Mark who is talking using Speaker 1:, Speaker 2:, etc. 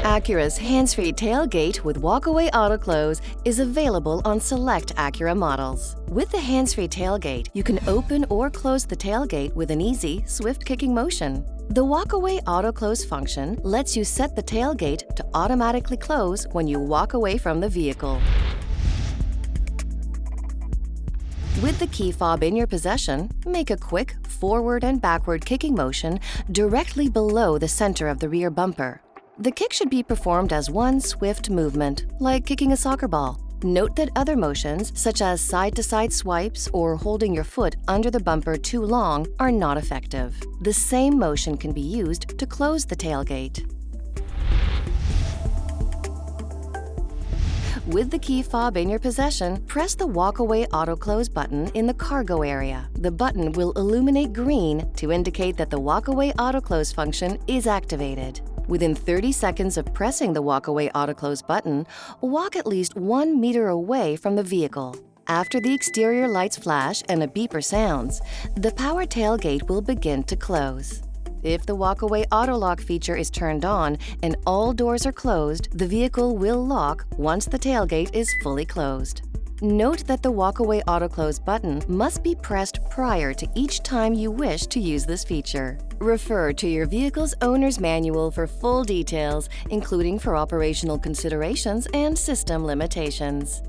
Speaker 1: ACURA'S hands-free tailgate with walkaway auto-close is available on select ACURA models. With the hands-free tailgate, you can open or close the tailgate with an easy, swift kicking motion. The walkaway auto-close function lets you set the tailgate to automatically close when you walk away from the vehicle. With the key fob in your possession, make a quick forward and backward kicking motion directly below the center of the rear bumper. The kick should be performed as one swift movement, like kicking a soccer ball. Note that other motions, such as side-to-side swipes or holding your foot under the bumper too long, are not effective. The same motion can be used to close the tailgate. With the key fob in your possession, press the walkaway auto-close button in the cargo area. The button will illuminate green to indicate that the walkaway auto-close function is activated. Within 30 seconds of pressing the walkaway auto-close button, walk at least 1 meter away from the vehicle. After the exterior lights flash and a beeper sounds, the power tailgate will begin to close. If the walkaway auto-lock feature is turned on and all doors are closed, the vehicle will lock once the tailgate is fully closed. Note that the walkaway auto-close button must be pressed prior to each time you wish to use this feature. Refer to your vehicle's owner's manual for full details, including for operational considerations and system limitations.